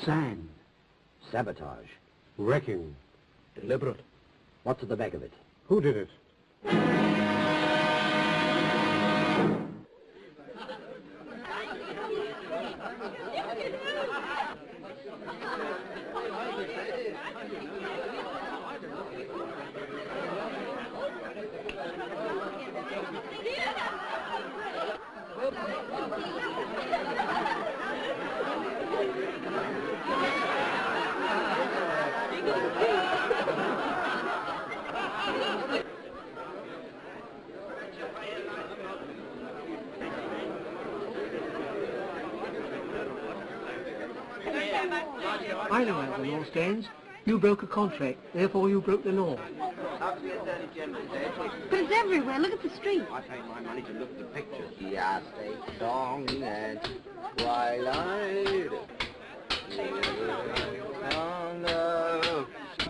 Sand. Sabotage. Wrecking. Deliberate. What's at the back of it? Who did it? I know how the law stands. You broke a contract, therefore you broke the law. But it's everywhere. Look at the street. I pay my money to look at the pictures. Yeah, stay strong at twilight. Oh, no.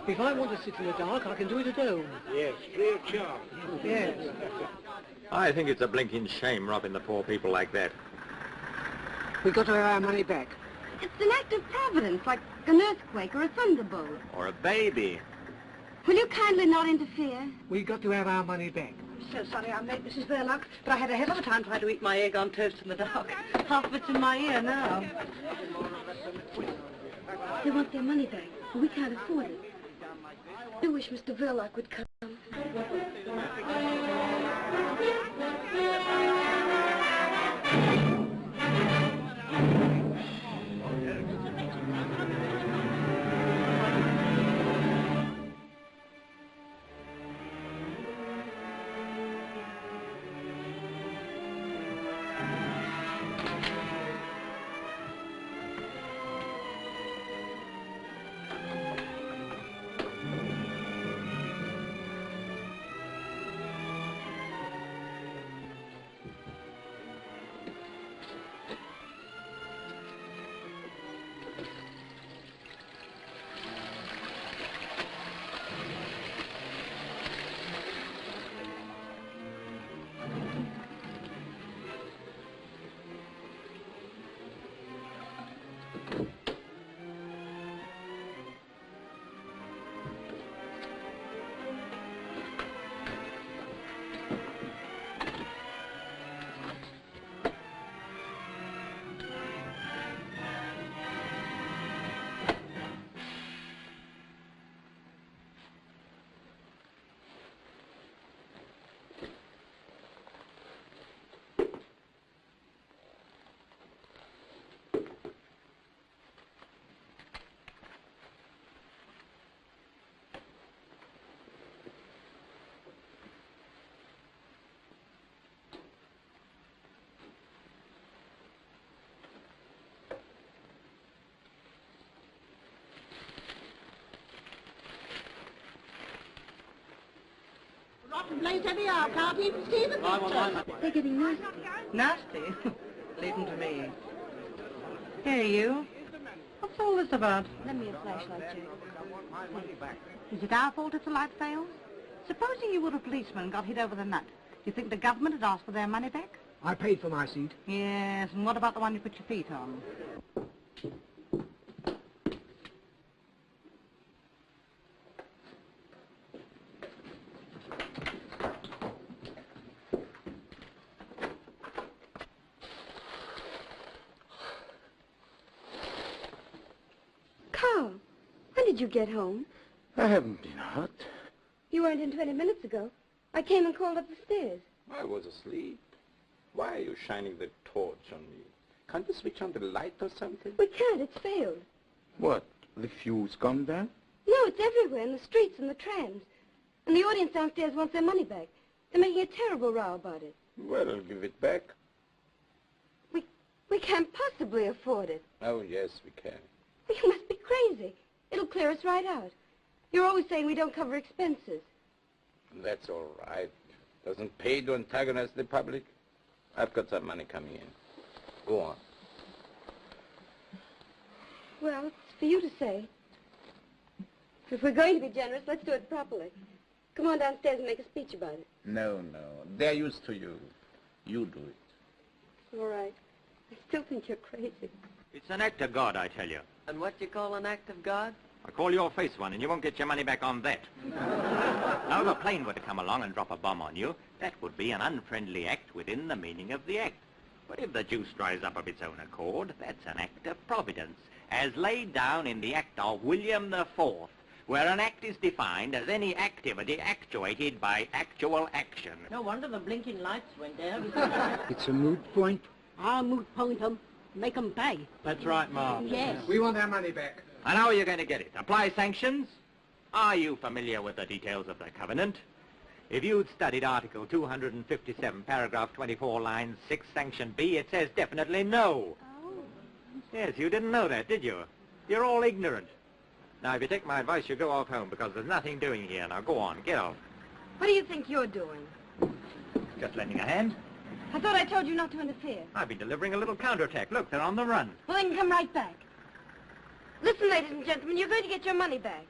If I want to sit in the dark, I can do it at home. Yes, free of charge. Yes. I think it's a blinking shame robbing the poor people like that. We got to have our money back. It's an act of providence, like an earthquake or a thunderbolt. Or a baby. Will you kindly not interfere? We got to have our money back. So sorry I'm late, Mrs. Verloc, but I had a hell of a time trying to eat my egg on toast in the dark. Half of it's in my ear now. They want their money back, but we can't afford it. I wish Mr. Verloc would come. Rotten place anyhow, can't even see the picture. They're getting nasty. Nasty? Leave them to me. Hey, you. What's all this about? Lend me a flashlight, Jack. Is it our fault if the light fails? Supposing you were a policeman and got hit over the nut, do you think the government would ask for their money back? I paid for my seat. Yes, and what about the one you put your feet on? Carl, when did you get home? I haven't been out. You weren't in 20 minutes ago. I came and called up the stairs. I was asleep. Why are you shining the torch on me? Can't you switch on the light or something? We can't, it's failed. What? The fuse gone down? No, it's everywhere, in the streets and the trams. And the audience downstairs wants their money back. They're making a terrible row about it. Well, I'll give it back. We can't possibly afford it. Oh, yes, we can. You must be crazy. It'll clear us right out. You're always saying we don't cover expenses. That's all right. Doesn't pay to antagonize the public. I've got some money coming in. Go on. Well, it's for you to say. If we're going to be generous, let's do it properly. Come on downstairs and make a speech about it. No. They're used to you. You do it. All right. I still think you're crazy. It's an act of God, I tell you. And what do you call an act of God? I call your face one, and you won't get your money back on that. Now, if a plane were to come along and drop a bomb on you, that would be an unfriendly act within the meaning of the act. But if the juice dries up of its own accord, that's an act of providence, as laid down in the Act of William IV, where an act is defined as any activity actuated by actual action. No wonder the blinking lights went down. It's a moot point. I'll moot point them. Make them pay. That's right, Ma. Yes. We want our money back. And how are you going to get it? Apply sanctions? Are you familiar with the details of the covenant? If you'd studied Article 257, paragraph 24, line 6, sanction B, it says definitely no. Oh. Yes, you didn't know that, did you? You're all ignorant. Now, if you take my advice, you go off home, because there's nothing doing here. Now, go on, get off. What do you think you're doing? Just lending a hand. I thought I told you not to interfere. I've been delivering a little counterattack. Look, they're on the run. Well, then come right back. Listen, ladies and gentlemen, you're going to get your money back.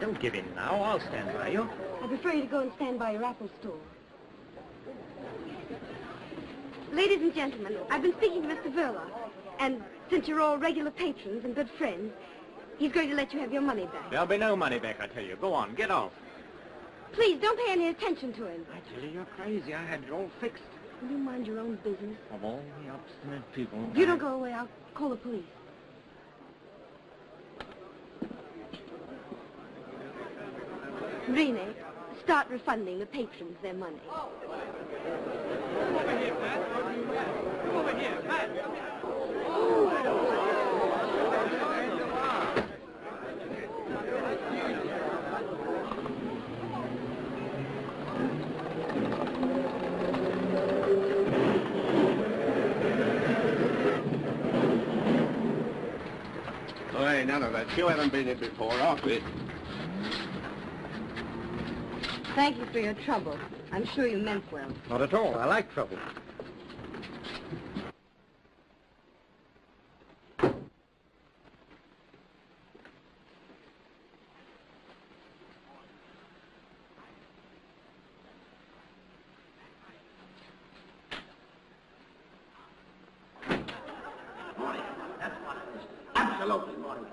Don't give in now. I'll stand by you. I prefer you to go and stand by your apple store. Ladies and gentlemen, I've been speaking to Mr. Verloc, and since you're all regular patrons and good friends, he's going to let you have your money back. There'll be no money back, I tell you. Go on, get off. Please, don't pay any attention to him. I tell you, you're crazy. I had it all fixed. Will you mind your own business? Of all the obstinate people... If you don't go away, I'll call the police. Rene, start refunding the patrons their money. Over here, Pat. Over here, Pat. Oh, hey, none of that. You haven't been here before, are we? Thank you for your trouble. I'm sure you meant well. Not at all. I like trouble. Absolutely morning.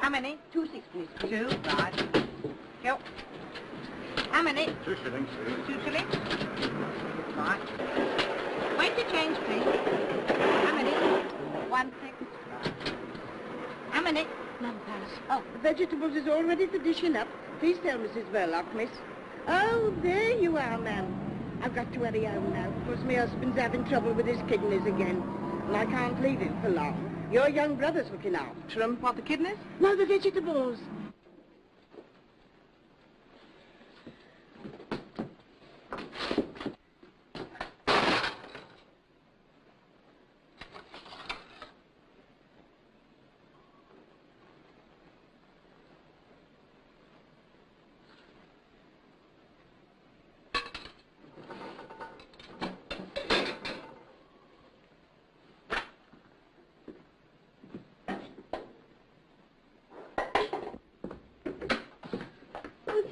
How many? 2 sixpennies. 2, right. Go. How many? 2 shillings. 2 shillings. Right. Wait to change, please. How many? 1 6. How many? None, pass. Oh, the vegetables is all ready for dishing up. Please tell Mrs. Verloc, miss. Oh, there you are, ma'am. I've got to hurry home now, because my husband's having trouble with his kidneys again, and I can't leave him for long. Your young brother's looking after him. What, the kidneys? No, the vegetables.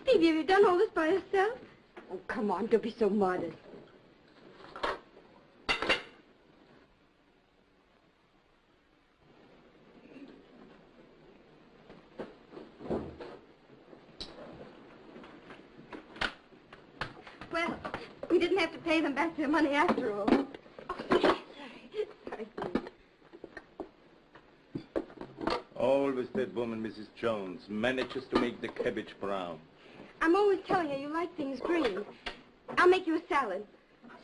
Stevie, have you done all this by yourself? Oh, come on, don't be so modest. Well, we didn't have to pay them back their money after all. Oh, sorry. Sorry. Always that woman, Mrs. Jones, manages to make the cabbage brown. I'm always telling you, you like things green. I'll make you a salad.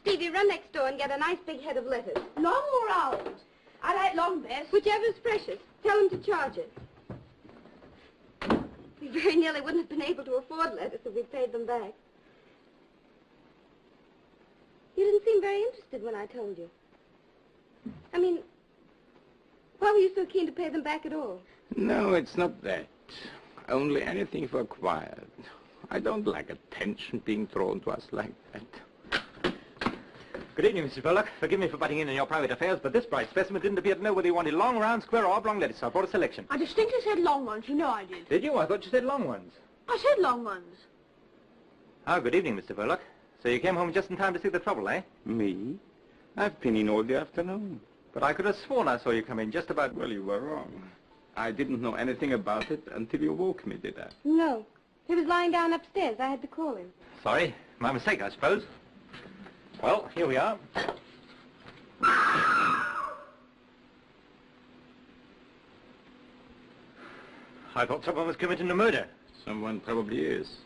Stevie, run next door and get a nice big head of lettuce. Long or round? I like long best. Whichever's freshest. Tell him to charge it. We very nearly wouldn't have been able to afford lettuce if we paid them back. You didn't seem very interested when I told you. I mean, why were you so keen to pay them back at all? No, it's not that. Only anything for quiet. I don't like attention being thrown to us like that. Good evening, Mrs. Verloc. Forgive me for butting in your private affairs, but this bright specimen didn't appear to know whether he wanted long, round, square, or oblong lettuce. I brought a selection. I distinctly said long ones. You know I did. Did you? I thought you said long ones. I said long ones. Oh, good evening, Mr. Verloc. So you came home just in time to see the trouble, eh? Me? I've been in all the afternoon. But I could have sworn I saw you come in just about... Well, you were wrong. I didn't know anything about it until you woke me, did I? No. He was lying down upstairs. I had to call him. Sorry. My mistake, I suppose. Well, here we are. I thought someone was committing a murder. Someone probably is.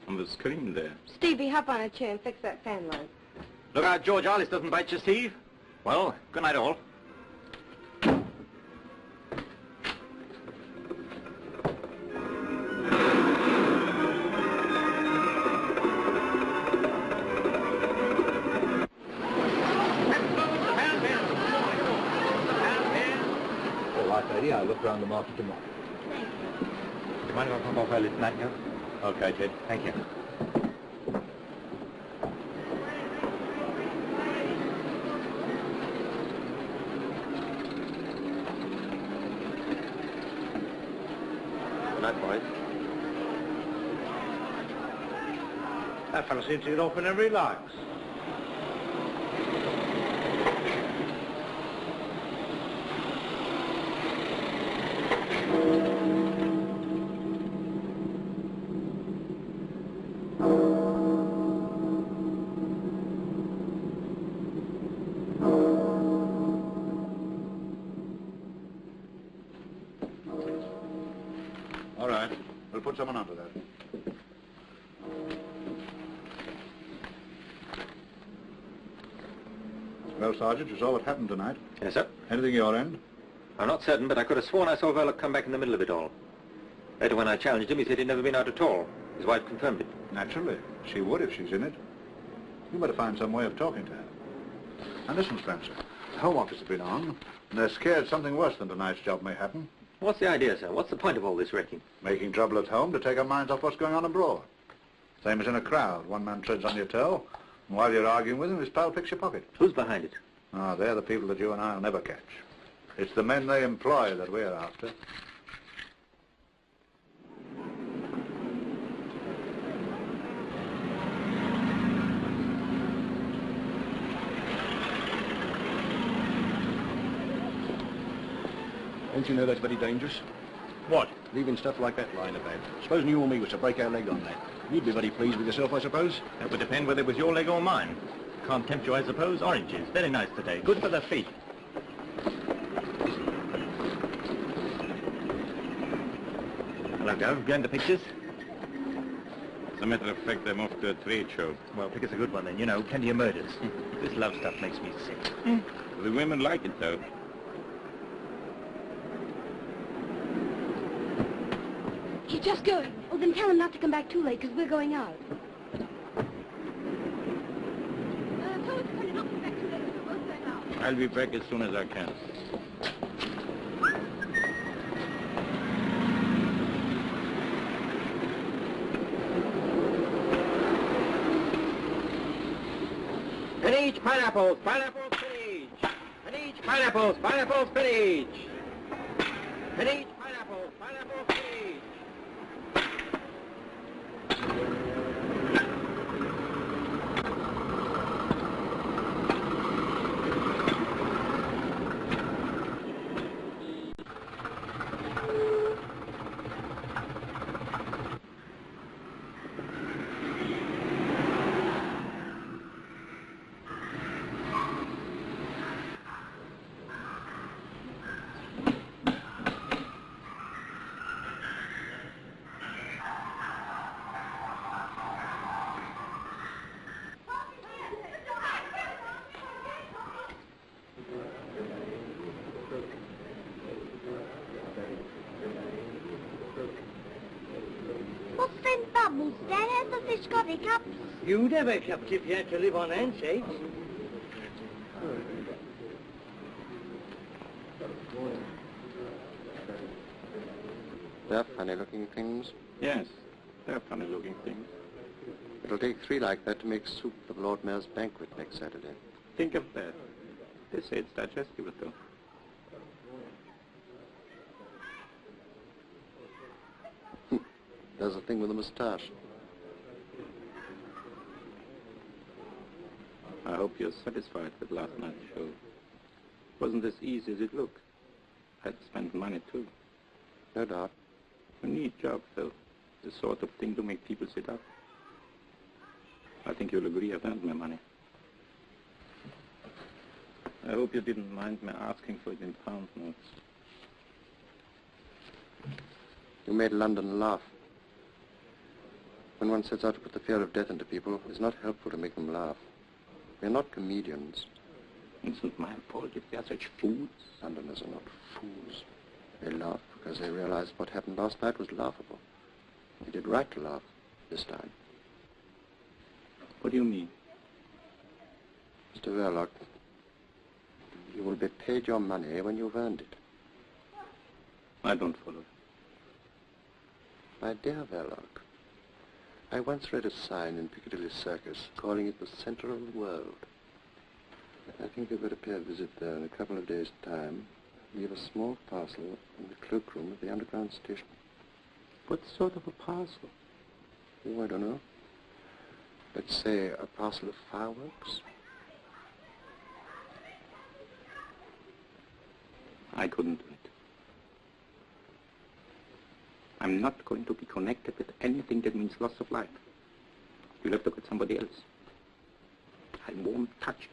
On the screen there. Stevie, hop on a chair and fix that fan line. Look out, George Arliss doesn't bite you, Steve. Well, good night, all. I look round the market tomorrow. Do you mind if I pop off early tonight, Joe? Okay, Ted. Thank you. Good night, boys. That fellow seems to get off whenever he likes. All right. We'll put someone onto that. Well, Sergeant, you saw what happened tonight. Yes, sir. Anything your end? I'm not certain, but I could have sworn I saw Verloc come back in the middle of it all. Later, when I challenged him, he said he'd never been out at all. His wife confirmed it. Naturally. She would if she's in it. You better find some way of talking to her. And listen, Spencer. The Home Office has been on, and they're scared something worse than tonight's job may happen. What's the idea, sir? What's the point of all this wrecking? Making trouble at home to take our minds off what's going on abroad. Same as in a crowd. One man treads on your toe, and while you're arguing with him, his pal picks your pocket. Who's behind it? Ah, they're the people that you and I'll never catch. It's the men they employ that we're after. Don't you know that's very dangerous? What? Leaving stuff like that lying about. Supposing you or me was to break our leg on that. You'd be very pleased with yourself, I suppose? That would depend whether it was your leg or mine. Can't tempt you, I suppose. Oranges. Very nice today. Good for the feet. Hello, Gov. Going to pictures? As a matter of fact, I'm off to a trade show. Well, pick us a good one then. You know, plenty of murders. This love stuff makes me sick. The women like it, though. He's just going. Oh, then tell him not to come back too late, because we're going out. Tell him to not come back too late, because we're both going out. I'll be back as soon as I can. And each pineapples, pineapples, spinach. And each pineapples, pineapples, spinach. And each pineapples, pineapples, spinach. Dad, has the fish got hiccups? You'd have hiccups if you had to live on handshakes. They're funny-looking things. Yes, they're funny-looking things. It'll take 3 like that to make soup for the Lord Mayor's banquet next Saturday. Think of that. They say it's digestible, though. There's a thing with a moustache. I hope you're satisfied with last night's show. It wasn't as easy as it looked. I had to spend money, too. No doubt. A neat job, though. The sort of thing to make people sit up. I think you'll agree I've earned my money. I hope you didn't mind me asking for it in pound notes. You made London laugh. When one sets out to put the fear of death into people, it's not helpful to make them laugh. We're not comedians. It's not my fault if they are such fools. Londoners are not fools. They laugh because they realize what happened last night was laughable. They did right to laugh this time. What do you mean? Mr. Verloc, you will be paid your money when you've earned it. I don't follow. My dear Verloc, I once read a sign in Piccadilly Circus calling it the center of the world. I think you'd better pay a visit there in a couple of days' time. Leave a small parcel in the cloakroom of the underground station. What sort of a parcel? Oh, I don't know. Let's say a parcel of fireworks. I couldn't do it. I'm not going to be connected with anything that means loss of life. You'll have to get somebody else. I won't touch it.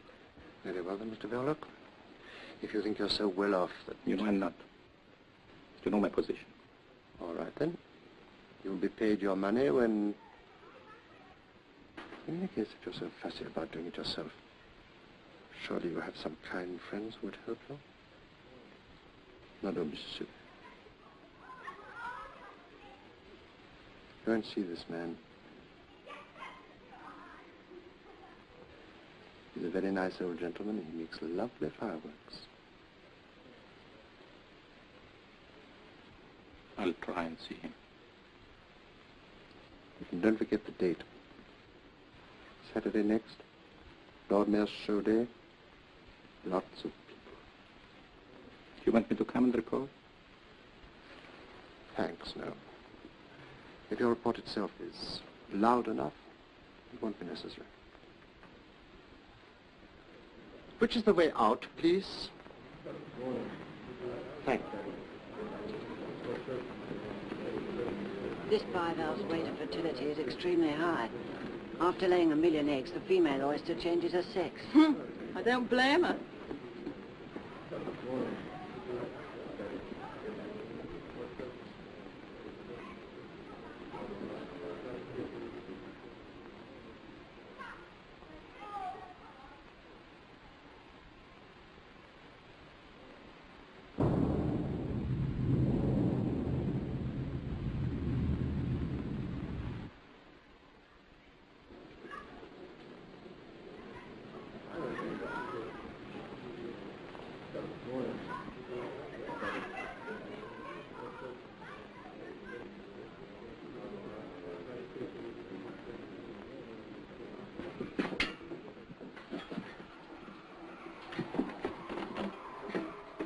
Very well then, Mr. Verloc. If you think you're so well off that... You know I'm not. You know my position. All right then. You'll be paid your money when... In any case, if you're so fussy about doing it yourself, surely you have some kind friends who would help you? Now don't be silly. Go and see this man. He's a very nice old gentleman, and he makes lovely fireworks. I'll try and see him. And don't forget the date. Saturday next, Lord Mayor's show day. Lots of people. Do you want me to come and report? Thanks, no. If your report itself is loud enough, it won't be necessary. Which is the way out, please? Thank you. This bivalve's rate of fertility is extremely high. After laying 1 million eggs, the female oyster changes her sex. I don't blame her.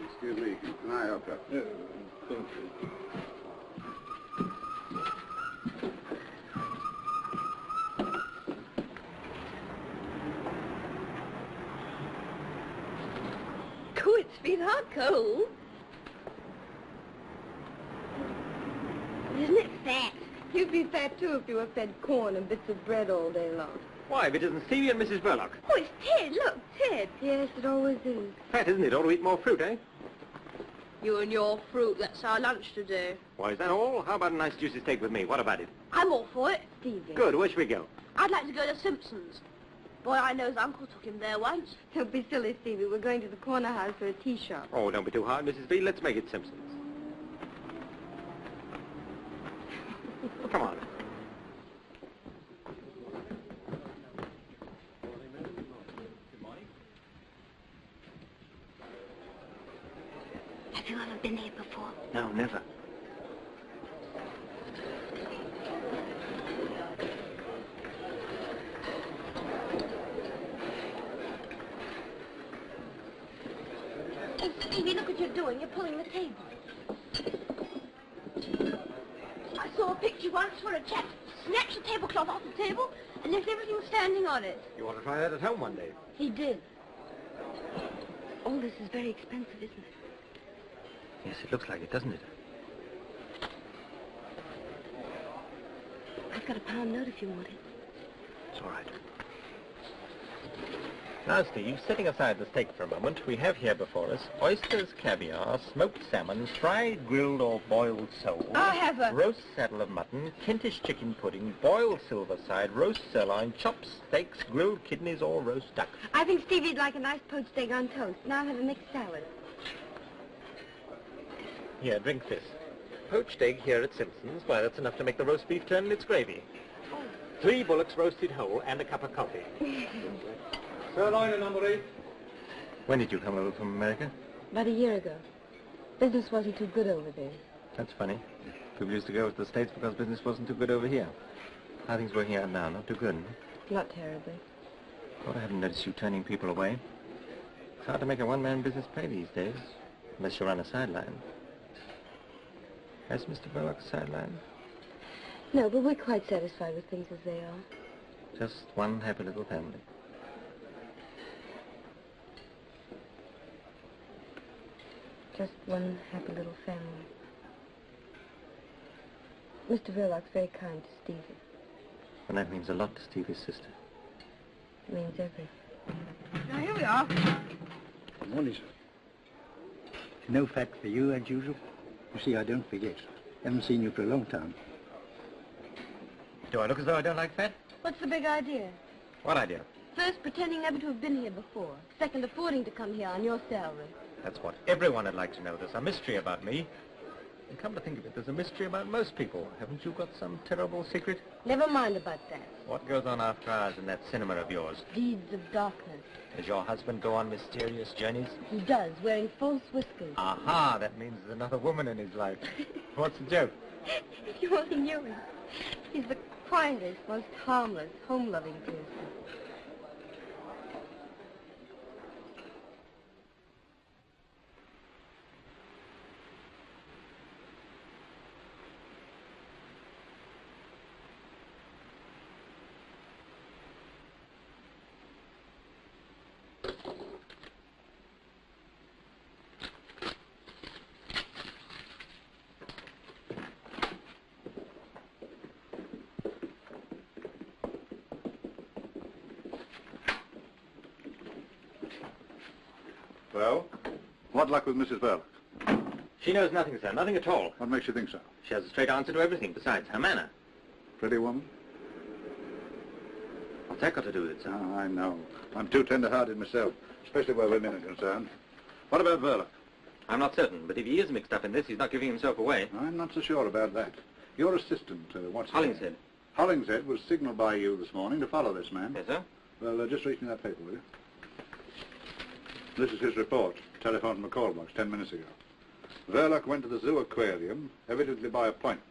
Excuse me, can I help you? Thank you. Good, sweetheart, cold. Isn't it fat? You'd be fat, too, if you were fed corn and bits of bread all day long. Why, if it isn't Stevie and Mrs. Verloc. Oh, it's Ted. Look, Ted. Yes, it always is. Fat, isn't it? Ought to eat more fruit, eh? You and your fruit. That's our lunch today. Why, is that all? How about a nice juicy steak with me? What about it? I'm all for it. Stevie. Good. Where should we go? I'd like to go to Simpson's. Boy, I know his uncle took him there once. Don't be silly, Stevie. We're going to the corner house for a tea shop. Oh, don't be too hard, Mrs. V. Let's make it Simpson's. Come on. Have you ever been here before? No, never. you're doing. You're pulling the table. I saw a picture once where a chap snatched the tablecloth off the table and left everything standing on it. You want to try that at home one day? He did. All this is very expensive, isn't it? Yes, it looks like it, doesn't it? I've got a £1 note if you want it. It's all right. Now, Steve, setting aside the steak for a moment, we have here before us oysters, caviar, smoked salmon, fried, grilled or boiled sole. I'll have a... roast saddle of mutton, Kentish chicken pudding, boiled silver side, roast sirloin, chopped steaks, grilled kidneys or roast duck. I think Stevie'd like a nice poached egg on toast. Now I'll have a mixed salad. Here, drink this. Poached egg here at Simpson's. Why, that's enough to make the roast beef turn in its gravy. 3 bullocks roasted whole and a cup of coffee. Sirloin and number 8. When did you come over from America? About a year ago. Business wasn't too good over there. That's funny. People used to go to the States because business wasn't too good over here. How are things working out now? Not too good, huh? Not terribly. Well, I haven't noticed you turning people away. It's hard to make a one-man business pay these days, unless you run a sideline. Has Mr. Burlock a sideline? No, but we're quite satisfied with things as they are. Just one happy little family. Just one happy little family. Mr. Verloc's very kind to Stevie. And that means a lot to Stevie's sister. It means everything. Now, here we are. Good morning, sir. No fact for you, as usual. You see, I don't forget. Haven't seen you for a long time. Do I look as though I don't like fat? What's the big idea? What idea? First, pretending never to have been here before. Second, affording to come here on your salary. That's what everyone would like to know. There's a mystery about me. And come to think of it, there's a mystery about most people. Haven't you got some terrible secret? Never mind about that. What goes on after hours in that cinema of yours? Deeds of darkness. Does your husband go on mysterious journeys? He does, wearing false whiskers. Aha, that means there's another woman in his life. What's the joke? If you only knew him. He's the quietest, most harmless, home-loving person. Well, what luck with Mrs. Verloc? She knows nothing, sir. Nothing at all. What makes you think so? She has a straight answer to everything, besides her manner. Pretty woman? What's that got to do with it, sir? Oh, I know. I'm too tender-hearted myself, especially where women are concerned. What about Verloc? I'm not certain, but if he is mixed up in this, he's not giving himself away. I'm not so sure about that. Your assistant, what's his name? Hollingshead. Hollingshead was signalled by you this morning to follow this man. Yes, sir? Well, just reach me that paper, will you? This is his report, telephoned from a call box 10 minutes ago. Verloc went to the zoo aquarium, evidently by appointment,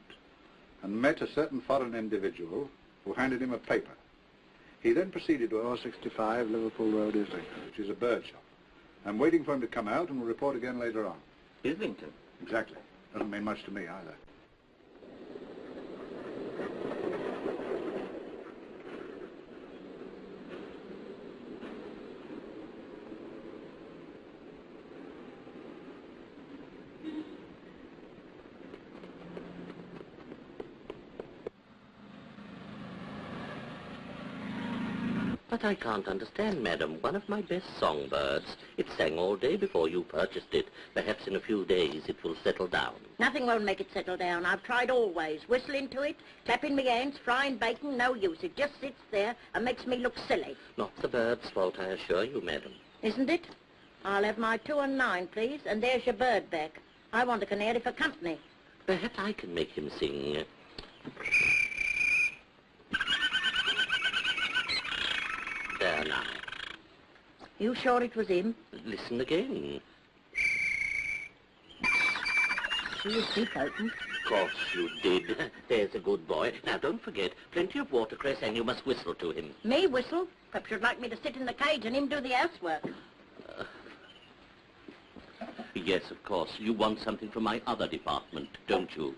and met a certain foreign individual who handed him a paper. He then proceeded to 465 Liverpool Road, Islington, which is a bird shop. I'm waiting for him to come out and will report again later on. Islington? Exactly. Doesn't mean much to me either. But I can't understand, madam. One of my best songbirds. It sang all day before you purchased it. Perhaps in a few days it will settle down. Nothing won't make it settle down. I've tried always. Whistling to it, clapping my hands, frying bacon, no use. It just sits there and makes me look silly. Not the bird's fault, I assure you, madam. Isn't it? I'll have my 2 and 9, please, and there's your bird back. I want a canary for company. Perhaps I can make him sing. There now. You sure it was him? Listen again. His beak opened. Of course you did. There's a good boy. Now, don't forget, plenty of watercress, and you must whistle to him. Me whistle? Perhaps you'd like me to sit in the cage and him do the housework. Yes, of course. You want something from my other department, don't you?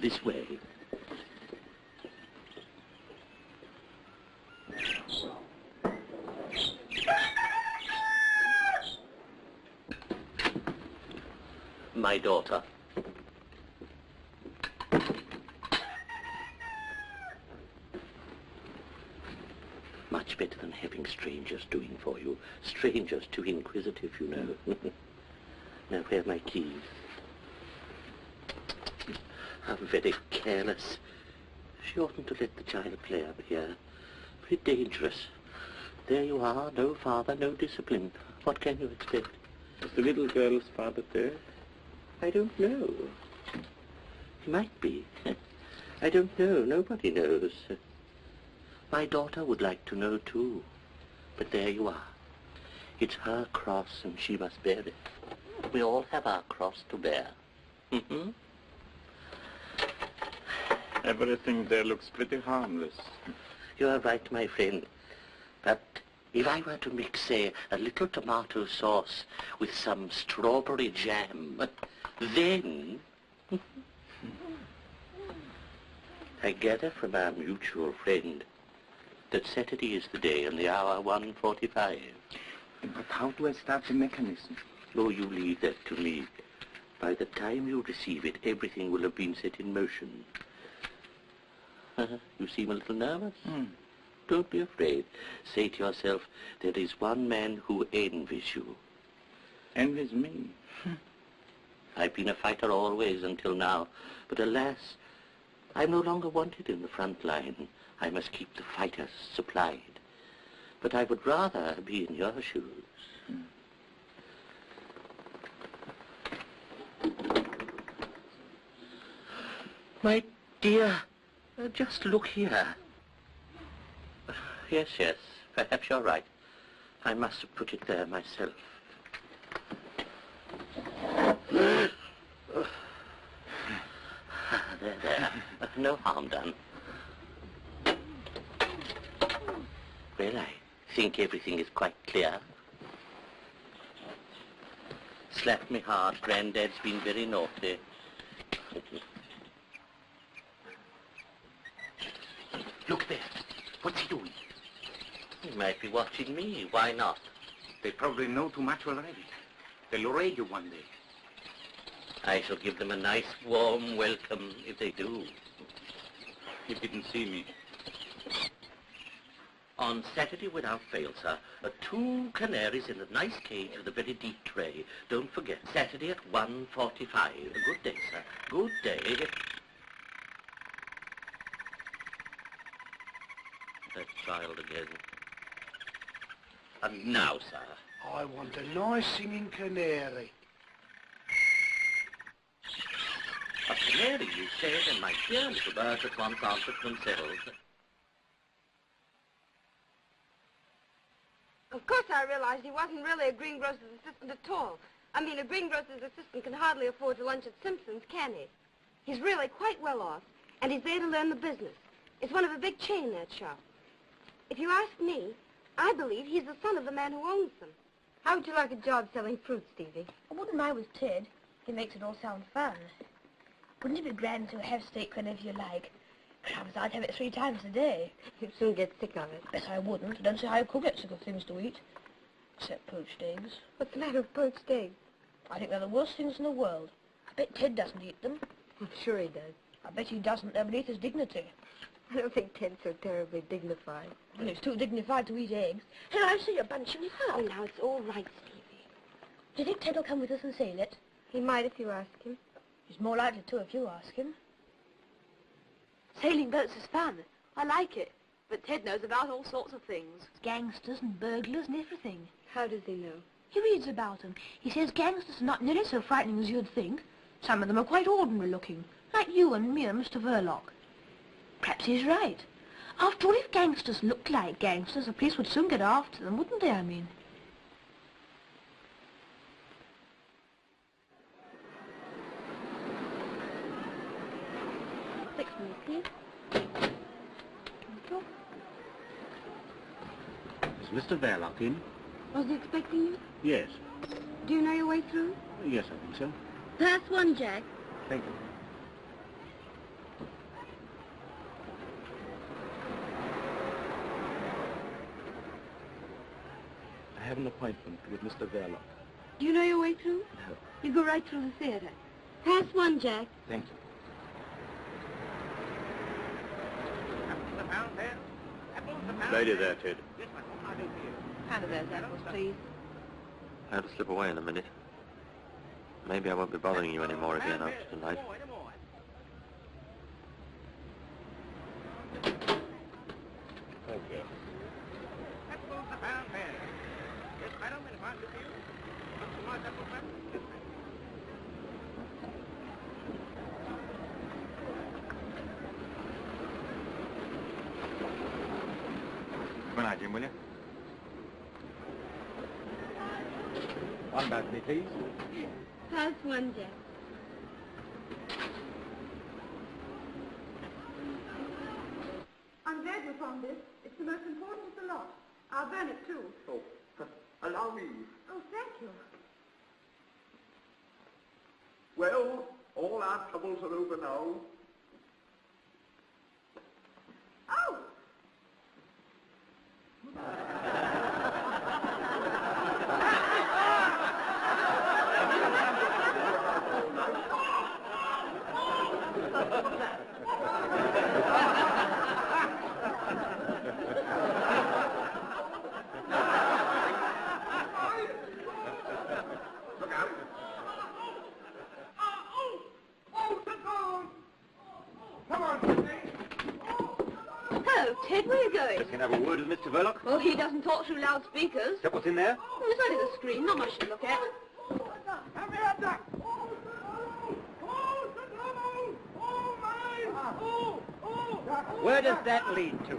This way. My daughter. Much better than having strangers doing for you. Strangers too inquisitive, you know. Now, where are my keys? How very careless. She oughtn't to let the child play up here. Very dangerous. There you are, no father, no discipline. What can you expect? Is the little girl's father there? I don't know. He might be. I don't know. Nobody knows. My daughter would like to know, too. But there you are. It's her cross, and she must bear it. We all have our cross to bear. Everything there looks pretty harmless. You are right, my friend. But if I were to mix, say, a little tomato sauce with some strawberry jam, then... I gather from our mutual friend that Saturday is the day and the hour 1:45. But how do I start the mechanism? Oh, you leave that to me. By the time you receive it, everything will have been set in motion. You seem a little nervous. Don't be afraid. Say to yourself, there is one man who envies you. Envies me? I've been a fighter always until now, but alas, I'm no longer wanted in the front line. I must keep the fighters supplied. But I would rather be in your shoes. My dear, just look here. Yes, yes, perhaps you're right. I must have put it there myself. There. No harm done. Well, I think everything is quite clear. Slapped me hard. Granddad's been very naughty. Look there. What's he doing? He might be watching me. Why not? They probably know too much already. They'll raid you one day. I shall give them a nice warm welcome if they do. He didn't see me. On Saturday without fail, sir, 2 canaries in a nice cage with a very deep tray. Don't forget, Saturday at 1:45. Good day, sir. Good day. That child again. And now, sir. I want a nice singing canary. A canary, you said, and my dear little birds at once answered themselves. Of course I realized he wasn't really a greengrocer's assistant at all. I mean, a greengrocer's assistant can hardly afford to lunch at Simpson's, can he? He's really quite well off, and he's there to learn the business. It's one of a big chain, that shop. If you ask me, I believe he's the son of the man who owns them. How would you like a job selling fruit, Stevie? I wouldn't mind with Ted. He makes it all sound fun. Wouldn't it be grand to have steak whenever you like? Crumbs, I'd have it 3 times a day. You'd soon get sick of it. Yes, I wouldn't. I don't see how you could get sick of things to eat. Except poached eggs. What's the matter with poached eggs? I think they're the worst things in the world. I bet Ted doesn't eat them. I'm sure he does. I bet he doesn't. They're beneath his dignity. I don't think Ted's so terribly dignified. Well, he's too dignified to eat eggs. Hey, I see you're bunching it up. Oh, now, it's all right, Stevie. Do you think Ted will come with us and sail it? He might if you ask him. He's more likely to if you ask him. Sailing boats is fun. I like it. But Ted knows about all sorts of things. Gangsters and burglars and everything. How does he know? He reads about them. He says gangsters are not nearly so frightening as you'd think. Some of them are quite ordinary looking, like you and me and Mr. Verloc. Perhaps he's right. After all, if gangsters looked like gangsters, the police would soon get after them, wouldn't they, I mean? Fix me, please. Thank you. Is Mr. Verloc in? Was he expecting you? Yes. Do Do you know your way through? Yes, I think so. Pass one, Jack. Thank you. I have an appointment with Mr. Verloc. Do you know your way through? No. You go right through the theatre. Pass one, Jack. Thank you. Lady there, Ted. Hand of those apples, please. I have to slip away in a minute. Maybe I won't be bothering you anymore again after tonight. Thank you. Good night, Jim, will you? One balcony, please. Pass one, Jack. I'm glad you found this. It's the most important of the lot. I'll burn it too. Oh, allow me. Oh, thank you. Well, all our troubles are over now. Oh! Hello, Ted, where are you going? Just going to have a word with Mr. Verloc. Well, he doesn't talk through loudspeakers. Is that what's in there? Oh, it's only the screen, not much to look at. Where does that lead to?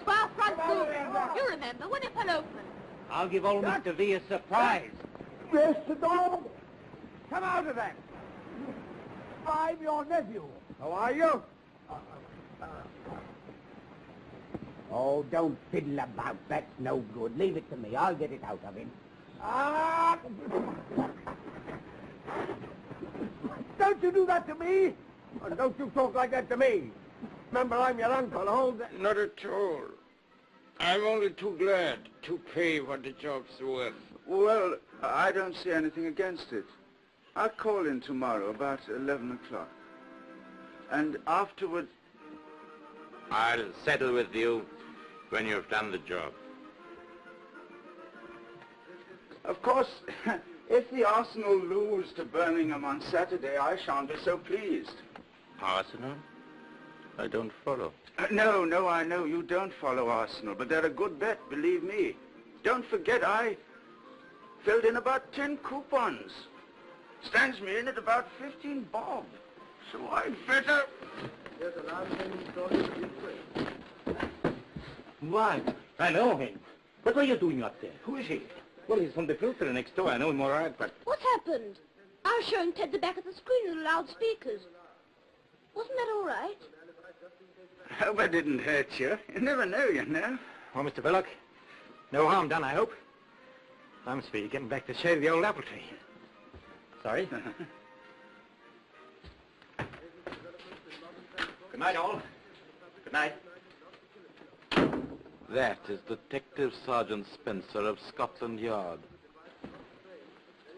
12 front door. You remember, when it fell open. I'll give old Mr. V a surprise. Mr. Dog, come out of that. I'm your nephew. How are you? Oh, don't fiddle about. That's no good. Leave it to me. I'll get it out of him. Ah! Don't you do that to me? And don't you talk like that to me. Remember, I'm your uncle. Hold that. Not at all. I'm only too glad to pay what the job's worth. Well, I don't see anything against it. I'll call in tomorrow about 11 o'clock. And afterwards... I'll settle with you when you've done the job. Of course, if the Arsenal lose to Birmingham on Saturday, I shan't be so pleased. Arsenal? I don't follow. No, I know you don't follow Arsenal, but they're a good bet, believe me. Don't forget, I filled in about 10 coupons. Stands me in at about 15 bob. So I'd better... Why, I know him. What were you doing up there? Who is he? Well, he's from the filter next door. I know him all right, but... What happened? I was showing Ted the back of the screen with the loudspeakers. Wasn't that all right? Hope I didn't hurt you. You never know, you know. Well, Mr. Verloc, no harm done, I hope. I'm speedy getting back to shave the old apple tree. Sorry. Good night, all. Good night. That is Detective Sergeant Spencer of Scotland Yard.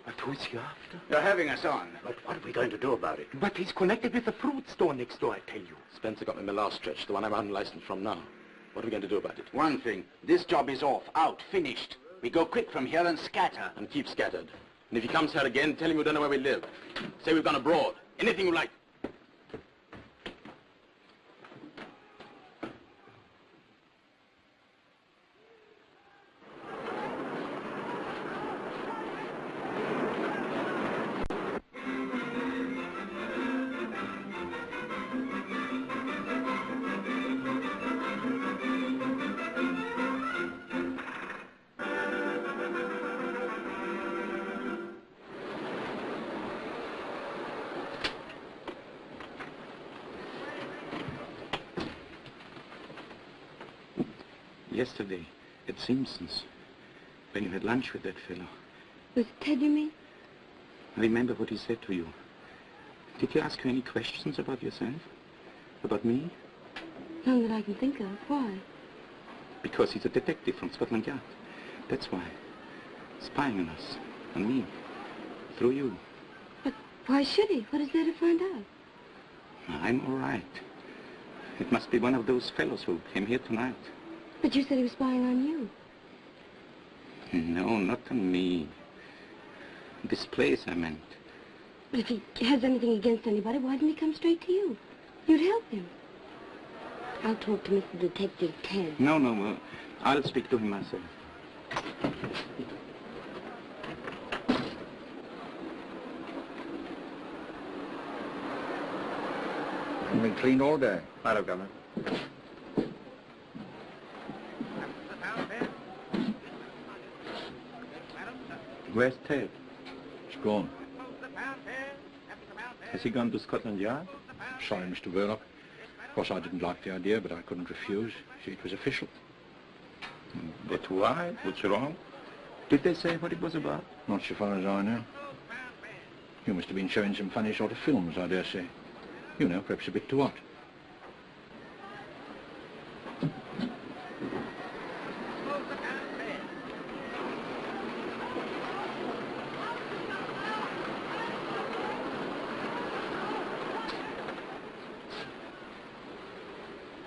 But who's he after? They're having us on. But what are we going to do about it? But he's connected with the fruit store next door, I tell you. Spencer got me my last stretch, the one I'm unlicensed from now. What are we going to do about it? One thing. This job is off, out, finished. We go quick from here and scatter. And keep scattered. And if he comes here again, tell him we don't know where we live. Say we've gone abroad. Anything you like. Yesterday, at Simpson's, when you had lunch with that fellow, Was it Ted, you mean? Remember what he said to you. Did he ask you any questions about yourself? About me? None that I can think of. Why? Because he's a detective from Scotland Yard. That's why. Spying on us. On me. Through you. But why should he? What is there to find out? I'm all right. It must be one of those fellows who came here tonight. But you said he was spying on you. No, not on me. This place, I meant. But if he has anything against anybody, why didn't he come straight to you? You'd help him. I'll talk to Mr. Detective Ted. No, I'll speak to him myself. You've been clean all day. Hello, Governor. Where's Ted? He's gone. Has he gone to Scotland Yard? Sorry, Mr. Verloc. Of course, I didn't like the idea, but I couldn't refuse. See, it was official. But why? What's wrong? Did they say what it was about? Not so far as I know. You must have been showing some funny sort of films, I dare say. You know, perhaps a bit too hot.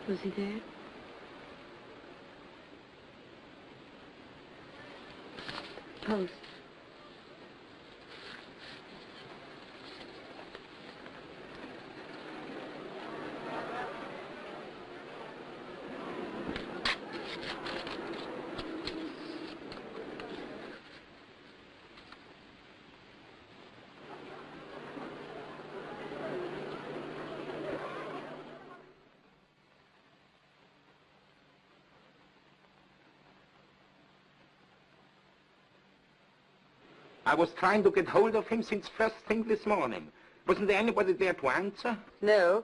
Was he there? Post. I was trying to get hold of him since first thing this morning. Wasn't there anybody there to answer? No.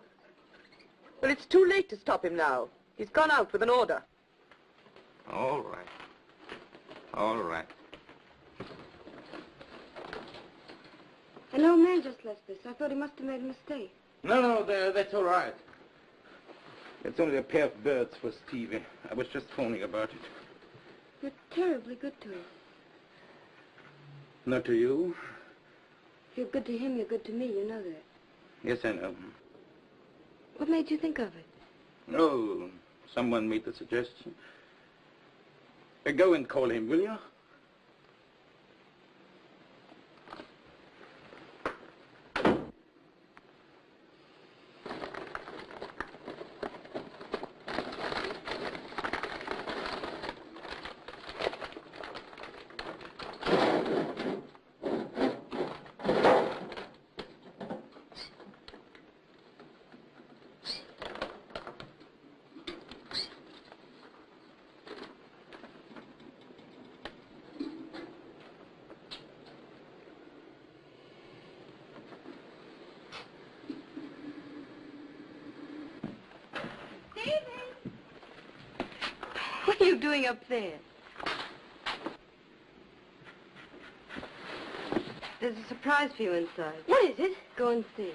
Well, it's too late to stop him now. He's gone out with an order. All right. All right. An old man just left this. I thought he must have made a mistake. No, that's all right. It's only a pair of birds for Stevie. I was just phoning about it. You're terribly good to him. Not to you? If you're good to him, you're good to me. You know that. Yes, I know. What made you think of it? Oh, someone made the suggestion. Go and call him, will you? What are you doing up there? There's a surprise for you inside. What is it? Go and see.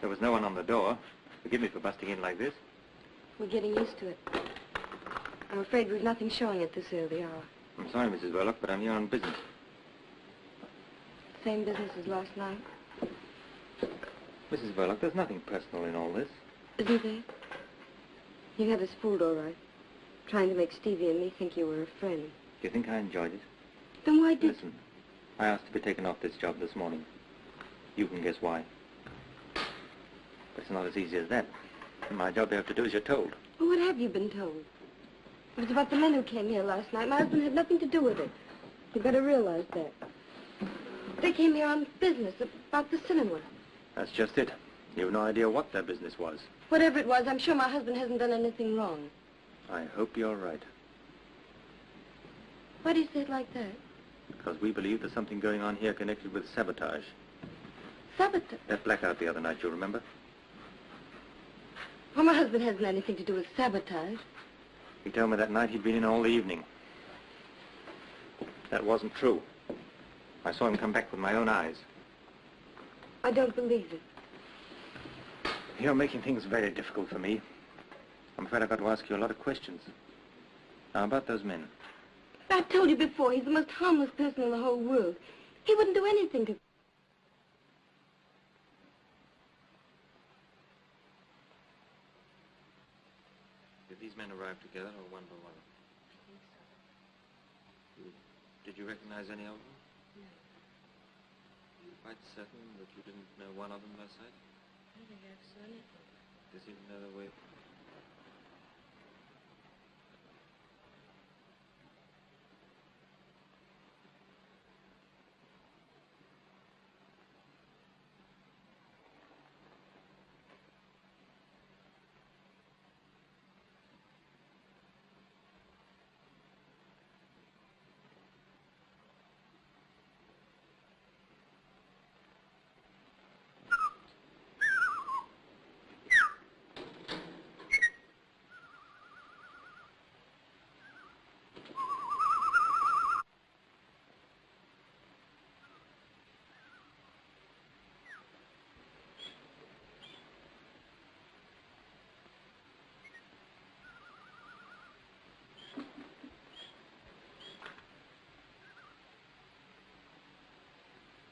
There was no one on the door. Forgive me for busting in like this. We're getting used to it. I'm afraid we've nothing showing at this early hour. I'm sorry, Mrs. Verloc, but I'm here on business. Same business as last night. Mrs. Verloc, there's nothing personal in all this. Isn't there? You had us fooled, all right. Trying to make Stevie and me think you were a friend. Do you think I enjoyed it? Then why did... Listen, I asked to be taken off this job this morning. You can guess why. But it's not as easy as that. My job you have to do as you're told. Well, what have you been told? It was about the men who came here last night. My husband had nothing to do with it. You better realize that. They came here on business about the cinema. That's just it. You have no idea what their business was. Whatever it was, I'm sure my husband hasn't done anything wrong. I hope you're right. Why do you say it like that? Because we believe there's something going on here connected with sabotage. Sabotage? That blackout the other night, you remember? Well, my husband hasn't anything to do with sabotage. He told me that night he'd been in all the evening. That wasn't true. I saw him come back with my own eyes. I don't believe it. You're making things very difficult for me. I'm afraid I've got to ask you a lot of questions. Now, about those men. I've told you before, he's the most harmless person in the whole world. He wouldn't do anything to... Did these men arrive together or one by one? I think so. Did you recognize any of them? No. You're quite certain that you didn't know one of them last night? I don't think I ever saw anything. Does he know the way?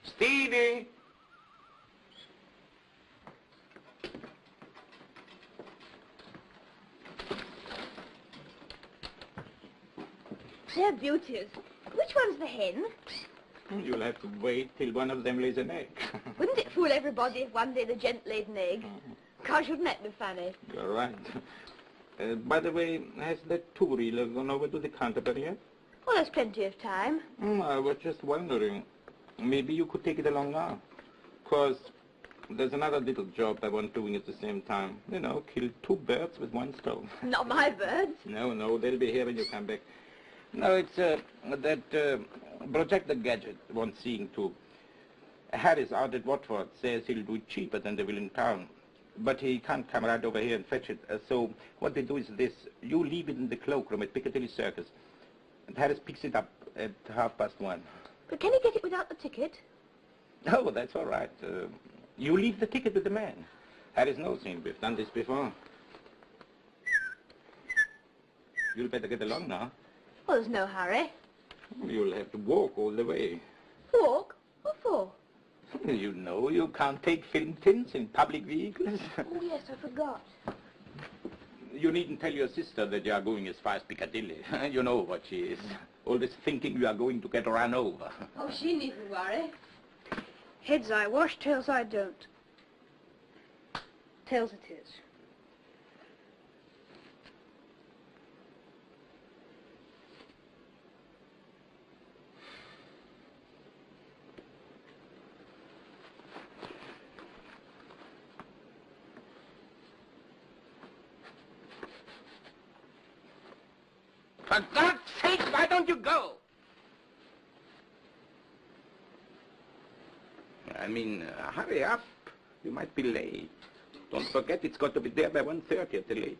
Stevie! They're beauties. Which one's the hen? You'll have to wait till one of them lays an egg. Wouldn't it fool everybody if one day the gent laid an egg? Gosh, wouldn't that be funny? You're right. By the way, has that two-reeler gone over to the Canterbury yet? Well, there's plenty of time. I was just wondering. Maybe you could take it along now. 'Cause there's another little job I want doing at the same time. You know, kill two birds with one stone. Not my birds. No, they'll be here when you come back. No, it's that projector gadget wants seeing to. Harris out at Watford says he'll do it cheaper than they will in town. But he can't come right over here and fetch it. So what they do is this. You leave it in the cloakroom at Piccadilly Circus. And Harris picks it up at 1:30. But can he get it without the ticket? Oh, that's all right. You leave the ticket with the man. Harris knows him. We've done this before. You'll better get along now. Well, there's no hurry. You'll have to walk all the way. Walk? What for? You know, you can't take film tins in public vehicles. Oh, yes, I forgot. You needn't tell your sister that you are going as far as Piccadilly. You know what she is. Always thinking you are going to get run over. Oh, she needn't worry. Heads I wash, tails I don't. Tails it is. For God's sake, why don't you go? I mean, hurry up. You might be late. Don't forget it's got to be there by 1:30 at the latest.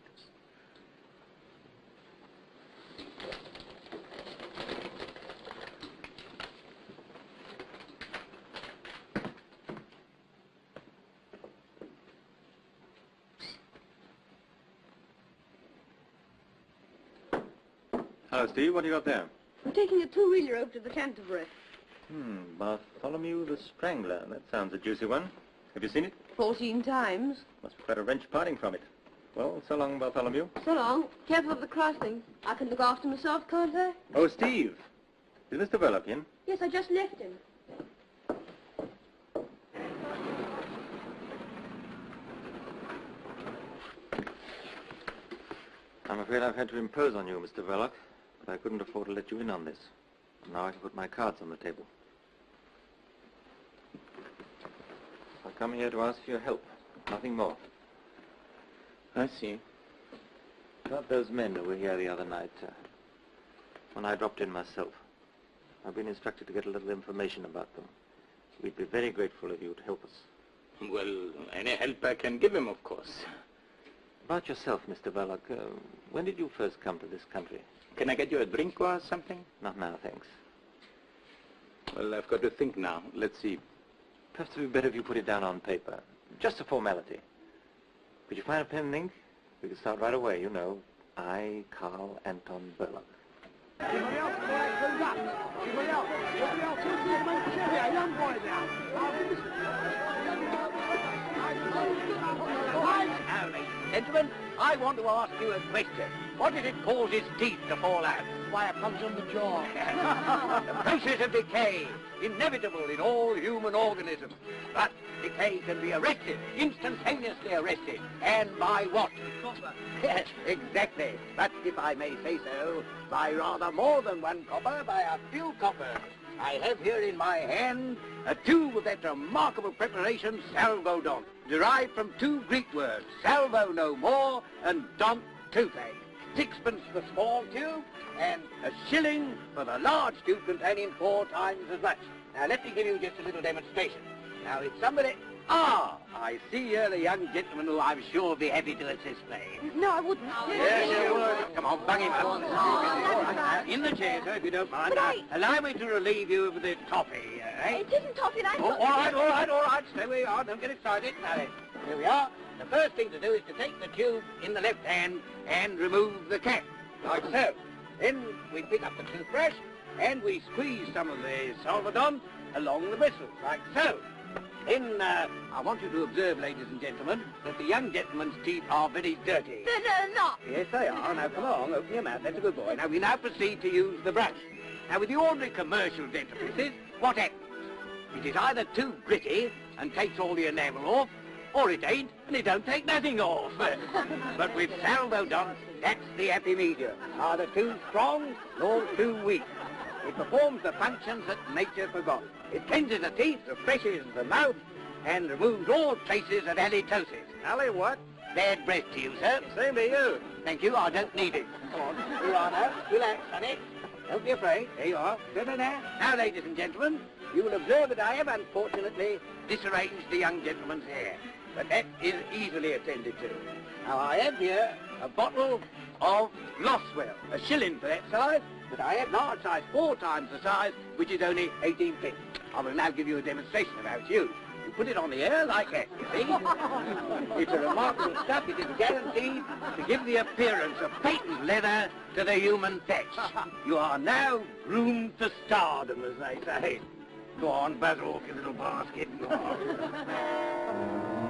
Hello, Steve. What do you got there? We're taking a two-wheeler over to the Canterbury. Bartholomew the Strangler. That sounds a juicy one. Have you seen it? 14 times. Must be quite a wrench parting from it. Well, so long, Bartholomew. So long. Careful of the crossing. I can look after myself, can't I? Oh, Steve. Is Mr. Verloc in? Yes, I just left him. I'm afraid I've had to impose on you, Mr. Verloc, but I couldn't afford to let you in on this. Now I can put my cards on the table. I've come here to ask for your help, nothing more. I see. About those men who were here the other night, when I dropped in myself. I've been instructed to get a little information about them. We'd be very grateful if you'd help us. Well, any help I can give him, of course. About yourself, Mr. Verloc, when did you first come to this country? Can I get you a drink or something? Not now, thanks. Well, I've got to think now. Let's see. Perhaps it would be better if you put it down on paper. Just a formality. Could you find a pen and ink? We can start right away, you know. I, Carl Anton Verloc. Anybody else? Anybody else? Anybody else? Who's the man? Yeah, young boy now. Now, ladies and gentlemen, I want to ask you a question. What is it causes teeth to fall out? Why, it comes on the jaw. The process of decay, inevitable in all human organisms. But decay can be arrested, instantaneously arrested. And by what? Copper. Yes, exactly. But if I may say so, by rather more than one copper, by a few coppers. I have here in my hand a tube of that remarkable preparation, salvodont, derived from two Greek words, salvo no more and dont toothache. 6pence for the small tube and a shilling for the large tube containing 4 times as much. Now let me give you just a little demonstration. Now it's somebody... Ah, I see here a young gentleman who I'm sure will be happy to assist me. No, I wouldn't. Yes, you would. Come on, bung him up. In the chair, sir, if you don't mind. Allow me to relieve you of the toffee, eh? It isn't toffee, I Oh, all right. Stay where you are. Don't get excited. Now then, here we are. The first thing to do is to take the tube in the left hand and remove the cap, like so. Then we pick up the toothbrush and we squeeze some of the salvodont along the bristles, like so. Then I want you to observe, ladies and gentlemen, that the young gentleman's teeth are very dirty. They're not. Yes, they are. Now, come along, open your mouth. That's a good boy. Now, we now proceed to use the brush. Now, with the ordinary commercial dentifrices, what happens? It is either too gritty and takes all the enamel off, or it ain't and it don't take nothing off. But with salvodont, that's the happy medium. Neither too strong nor too weak. It performs the functions that nature forgot. It cleanses the teeth, refreshes the mouth, and removes all traces of halitosis. Ali, what? Bad breath to you, sir. Same to you. Thank you, I don't need it. Come on, here you are now. Relax, honey. Don't be afraid. There you are. Now, ladies and gentlemen, you will observe that I have, unfortunately, disarranged the young gentleman's hair. But that is easily attended to. Now, I have here a bottle of Glosswell, a shilling for that size, but I have large size, 4 times the size, which is only 18p. I will now give you a demonstration of how it's used. You put it on the air like that, you see? It's a remarkable stuff. It is guaranteed to give the appearance of patent leather to the human touch. You are now groomed to stardom, as they say. Go on, buzz off, you little basket. Go on.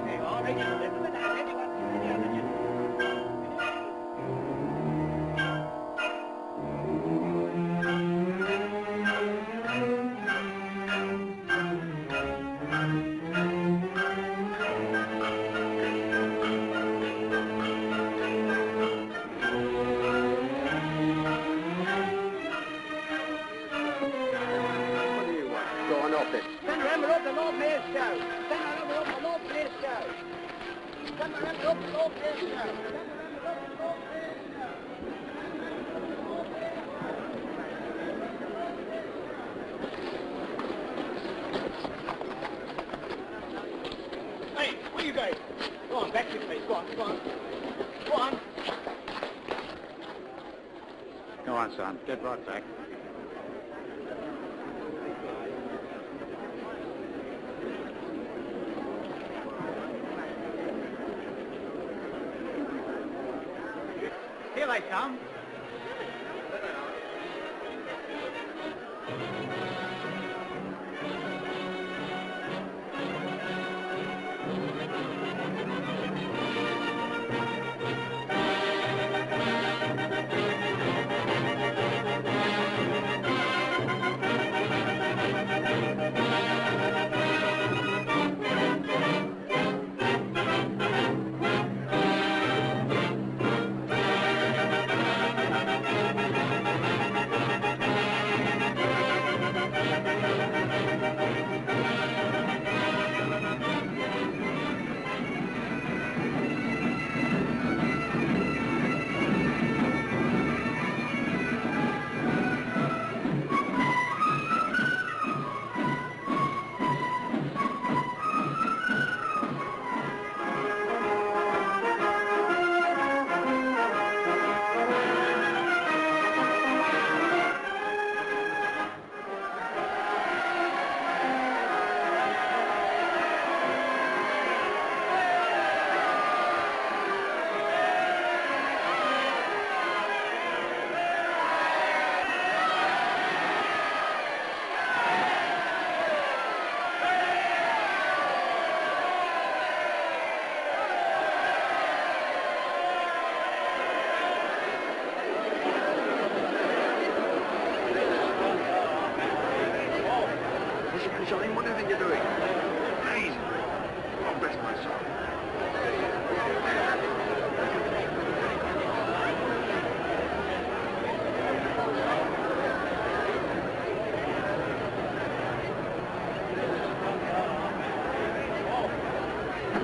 There you are, ladies and gentlemen. Now, anyone, any other gentleman? Hey, where you going? Go on, back to your place. Go on. Go on. Go on, son. Get right back. Here they come.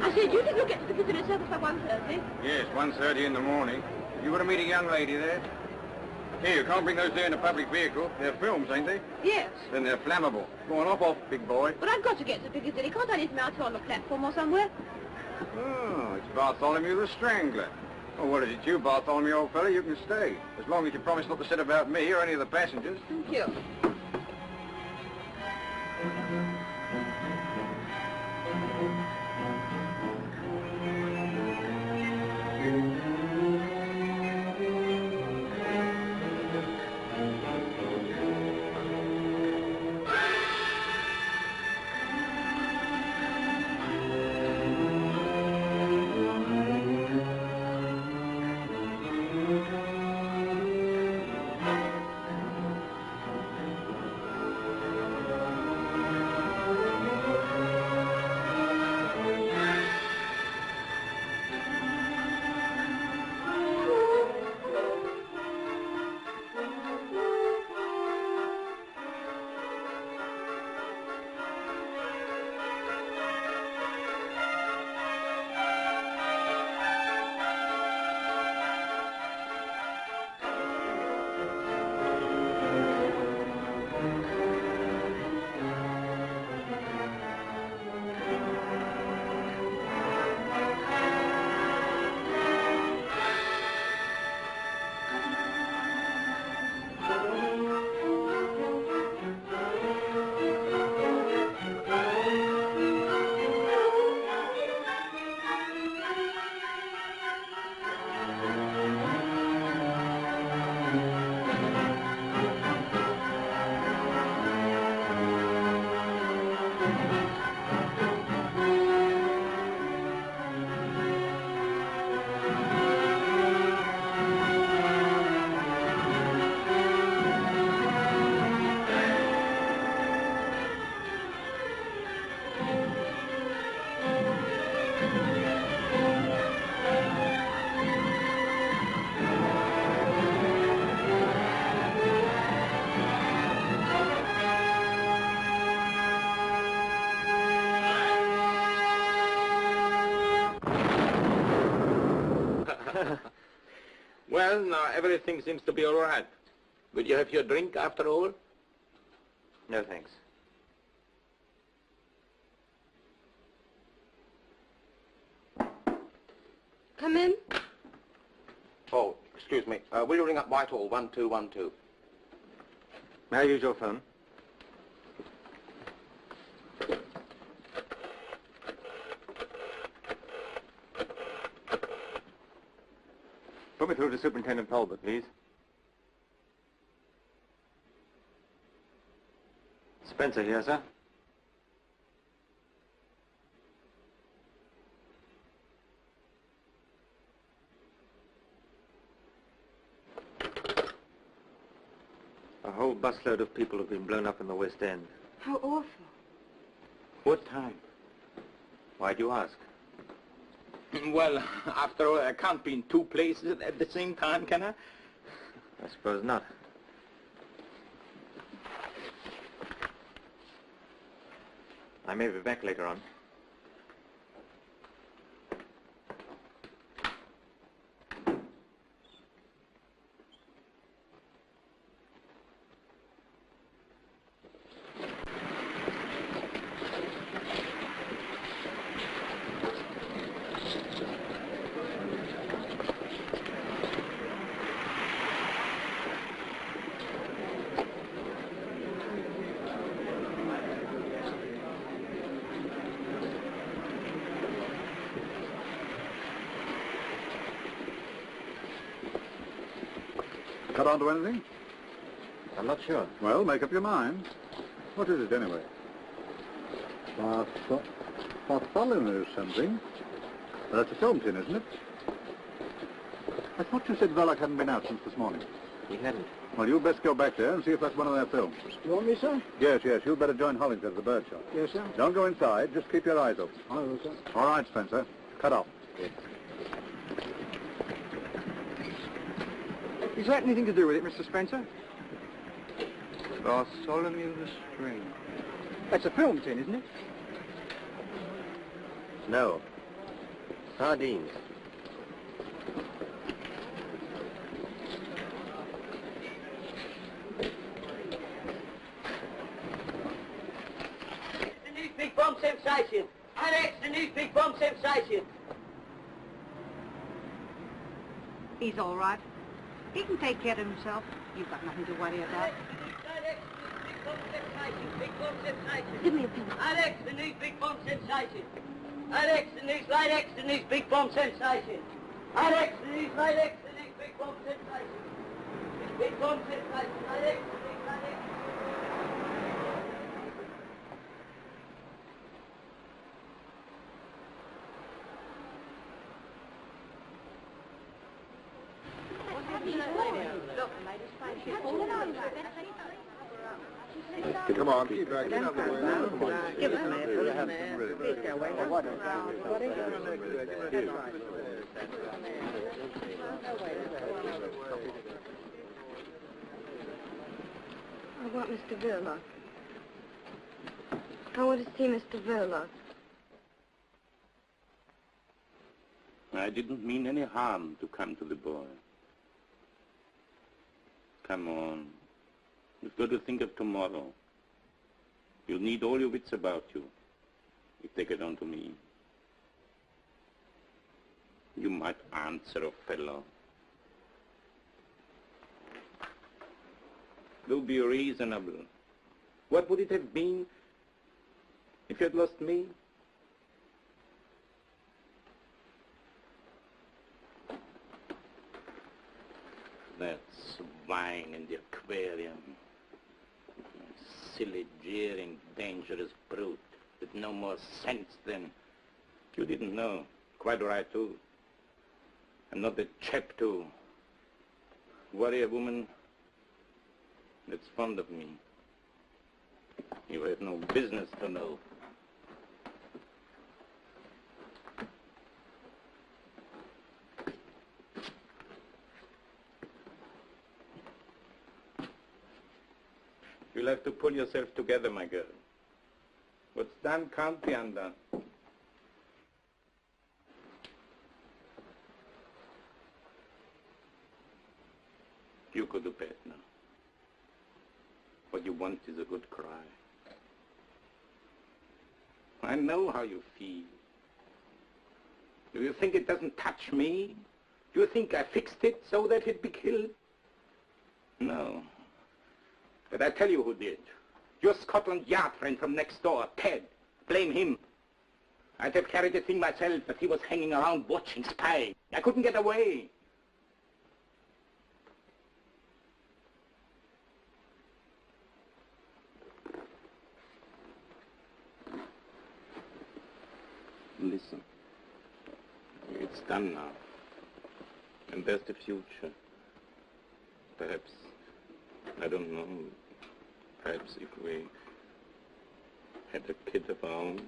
I said, you think you'll get to the Piccadilly Circus by 1:30? Yes, 1:30 in the morning. You want to meet a young lady there? Here, you can't bring those there in a public vehicle. They're films, ain't they? Yes. Then they're flammable. Go on, off, big boy. But I've got to get to Piccadilly. Can't I leave them out here on the platform or somewhere? Oh, it's Bartholomew the Strangler. Oh, what is it, you, Bartholomew, old fella? You can stay. As long as you promise not to say about me or any of the passengers. Thank you. Well, now everything seems to be all right. Will you have your drink after all? No, thanks. Come in. Oh, excuse me. Will you ring up Whitehall 1212? May I use your phone? Put me through to Superintendent Talbot, please. Spencer here, sir. A whole busload of people have been blown up in the West End. How awful. What time? Why do you ask? Well, after all, I can't be in two places at the same time, can I? I suppose not. I may be back later on. Cut on to anything? I'm not sure. Well, make up your mind. What is it, anyway? Bartholomew something. That's a film tin, isn't it? I thought you said Verloc hadn't been out since this morning. He hadn't. Well, you'd best go back there and see if that's one of their films. You want me, sir? Yes, yes. You'd better join Hollingshead at the bird shop. Yes, sir. Don't go inside. Just keep your eyes open. I will, sir. All right, Spencer. Cut off. Yes. Is that anything to do with it, Mr. Spencer? Bartholomew the String. That's a film tin, isn't it? No. Sardines. The new big bomb sensation. Alex, the new big bomb sensation. He's all right. He can take care of himself. You've got nothing to worry about. Give me a pen. Alex, the new big bomb sensation. Alex, the new slide X, the new big bomb sensation. Alex, the new slide X, the new big bomb sensation. Big bomb sensation. Alex, the new slide X. Come on, keep back. Get out of the way. Come on. Give us a minute, please go away. What is I want Mr. Verloc. I want to see Mr. Verloc. I didn't mean any harm to come to the boy. Come on. You've got to think of tomorrow. You'll need all your wits about you if they get on to me. You might answer a fellow. Do be reasonable. What would it have been if you had lost me? That swine in the aquarium. Silly, jeering, dangerous brute with no more sense than... You didn't know. Quite right, too. I'm not the chap to worry a woman that's fond of me. You have no business to know. You'll have to pull yourself together, my girl. What's done can't be undone. You go to bed now. What you want is a good cry. I know how you feel. Do you think it doesn't touch me? Do you think I fixed it so that it'd be killed? No. But I tell you who did. Your Scotland Yard friend from next door, Ted. Blame him. I'd have carried the thing myself, but he was hanging around watching, spying. I couldn't get away. Listen. It's done now. And there's the future. Perhaps, I don't know, perhaps if we had a kid of our own.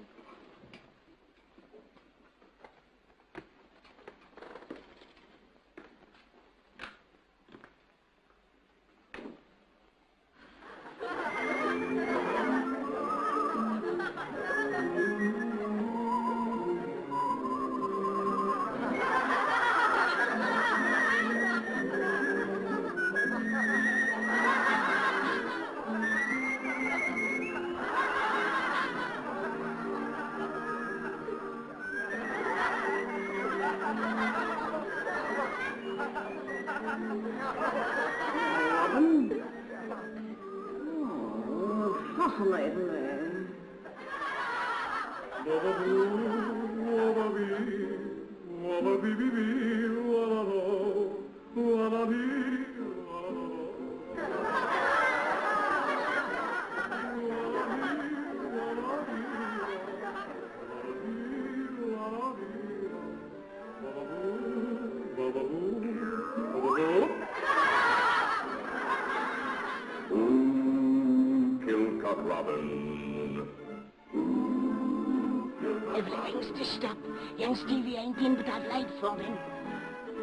Everything's stitched up. Young Stevie ain't in, but I've laid for him.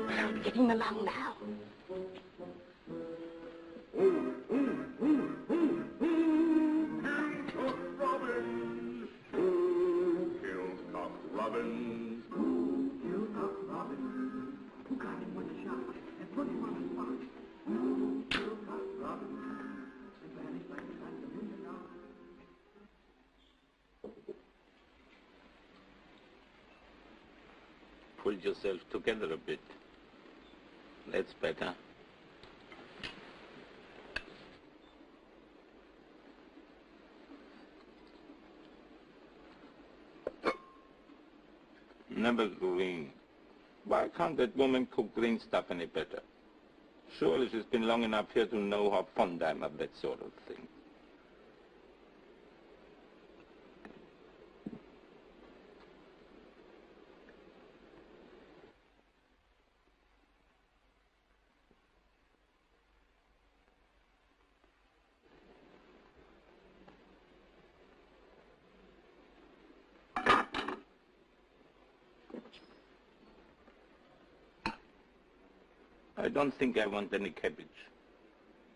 But I'll be getting along now. Kills Cock Robin. pulled yourself together a bit. That's better. Never green. Why can't that woman cook green stuff any better? Surely she's been long enough here to know how fond I'm of that sort of thing. I don't think I want any cabbage.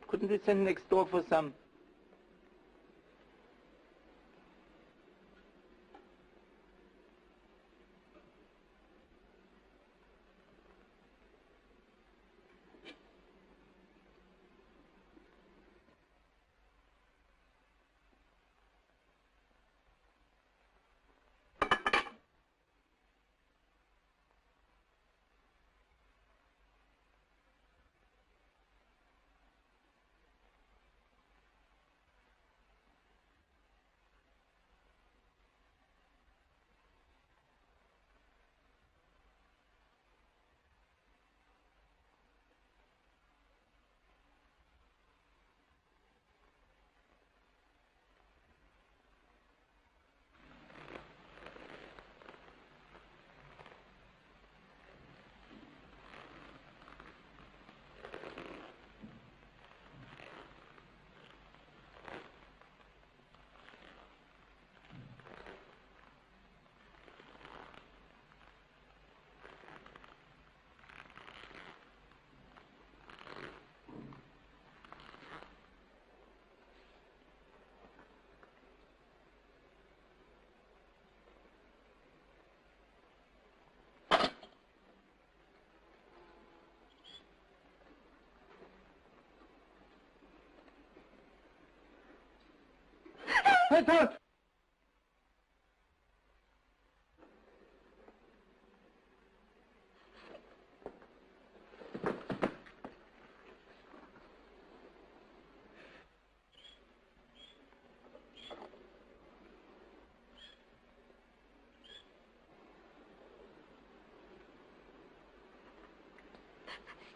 Couldn't we send next door for some? Heads up!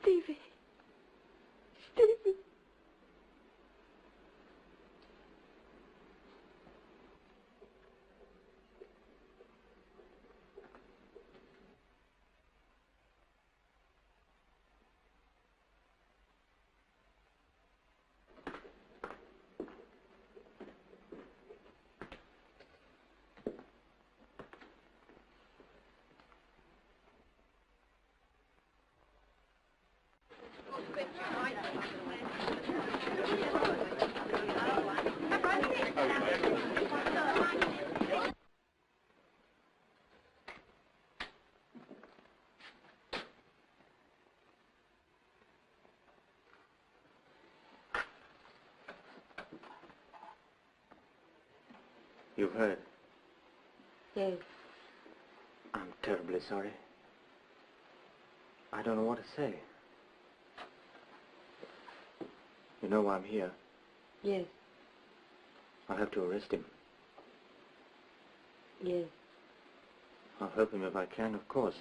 Stevie. Stevie. You've heard. Yes. I'm terribly sorry. I don't know what to say. You know why I'm here. Yes. I'll have to arrest him. Yes. I'll help him if I can, of course.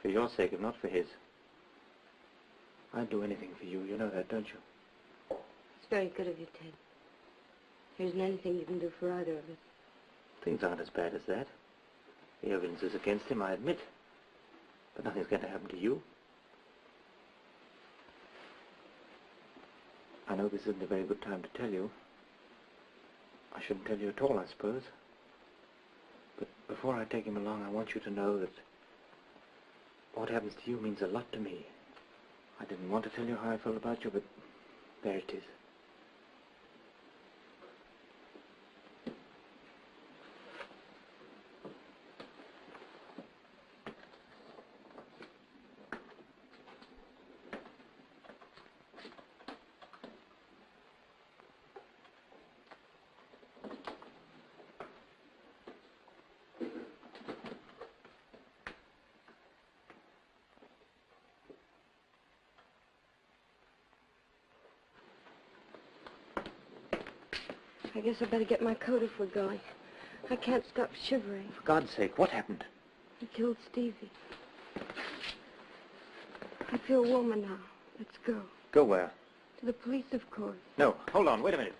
For your sake, if not for his. I'd do anything for you. You know that, don't you? It's very good of you, Ted. There isn't anything you can do for either of us. Things aren't as bad as that. The evidence is against him, I admit. But nothing's going to happen to you. I know this isn't a very good time to tell you. I shouldn't tell you at all, I suppose. But before I take him along, I want you to know that what happens to you means a lot to me. I didn't want to tell you how I felt about you, but there it is. I guess I better get my coat if we're going. I can't stop shivering. For God's sake, what happened? He killed Stevie. I feel warmer now. Let's go. Go where? To the police, of course. No, hold on, wait a minute.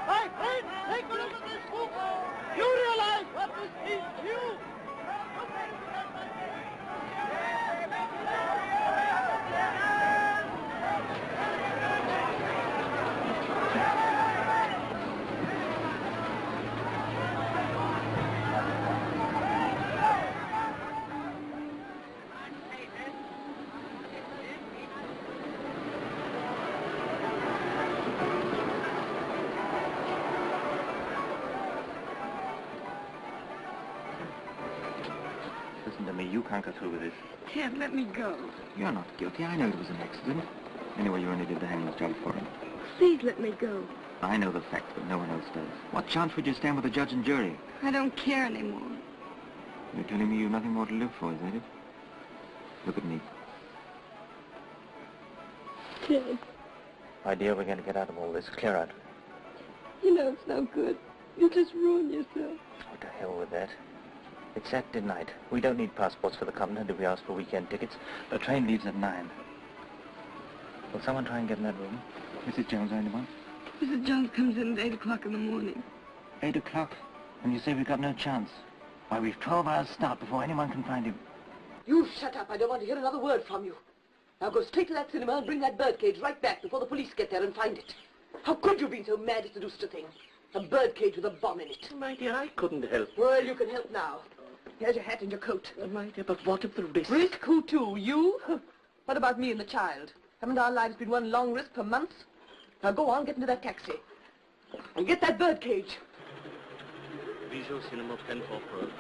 My friend, take a look at this book. You realize what this means to you? Listen to me, you can't go through with this. Ted, let me go. You're not guilty. I know it was an accident. Anyway, you only did the hangman's job for him. Please let me go. I know the facts, but no one else does. What chance would you stand with the judge and jury? I don't care anymore. You're telling me you've nothing more to live for, is that it? Look at me. Ted, My dear, we're going to get out of all this. Clear out. you know it's no good. You'll just ruin yourself. Oh, to hell with that. It's Saturday night. We don't need passports for the continent if we ask for weekend tickets. The train leaves at 9. Will someone try and get in that room? Mrs. Jones or anyone? Mrs. Jones comes in at 8 o'clock in the morning. 8 o'clock? And you say we've got no chance? Why, we've 12 hours start before anyone can find him. You shut up. I don't want to hear another word from you. Now go straight to that cinema and bring that birdcage right back before the police get there and find it. How could you have been so mad as to do such a thing? A birdcage with a bomb in it. My dear, I couldn't help. Well, you can help now. Here's your hat and your coat. My dear, but what of the risk? Risk? Who to? You? What about me and the child? Haven't our lives been one long risk for months? Now go on, get into that taxi. And get that birdcage. Visual Cinema Penfolds Road.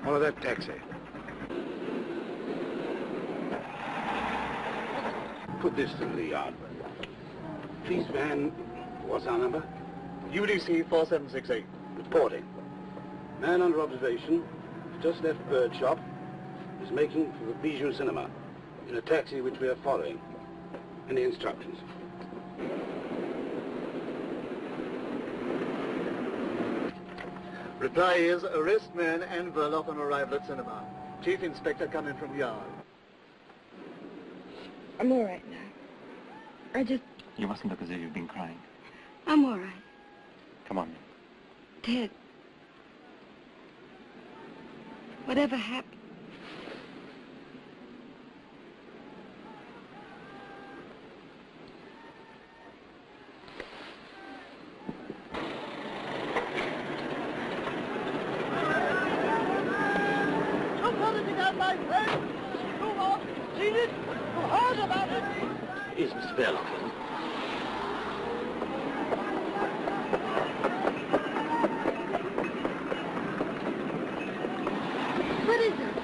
Follow that taxi. Put this through the yard. Please, man, what's our number? UDC 4768. Reporting. Man under observation, just left bird shop, is making for the Bijou Cinema in a taxi which we are following. Any instructions? Reply is arrest man and Verloc on arrival at cinema. Chief Inspector coming from yard. I'm all right now. You mustn't look as if you've been crying. I'm all right. Come on. Ted. Whatever happened? My friend, you want seen it? You heard about it? Is Mr. Verloc in? What is it?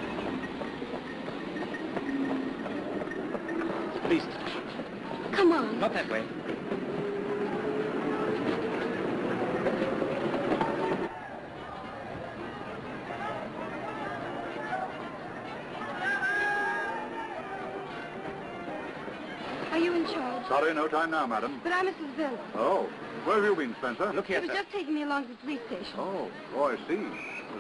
It's a police station. Come on. Not that way. Are you in charge? Sorry, no time now, madam. But I'm Mrs. Villa. Oh, where have you been, Spencer? Look He here, was sir. just taking me along to the police station. Oh, I see.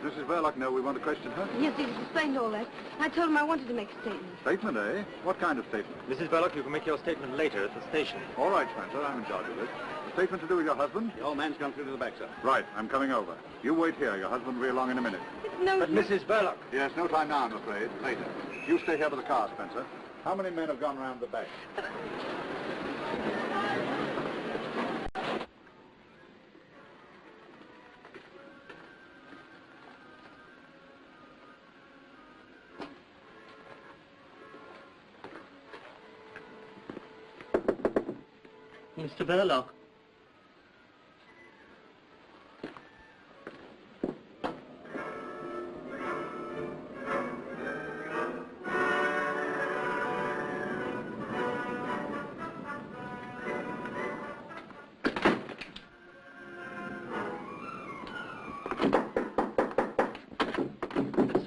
Does Mrs. Verloc know we want to question her? Yes, he explained all that. I told him I wanted to make a statement. Statement, eh? What kind of statement? Mrs. Verloc, you can make your statement later at the station. All right, Spencer, I'm in charge of this. A statement to do with your husband? The old man's gone through to the back, sir. Right, I'm coming over. You wait here. Your husband will be along in a minute. No, But Mrs. Verloc. Yes, no time now, I'm afraid. Later. You stay here with the car, Spencer. How many men have gone round the back? Mr. Verloc.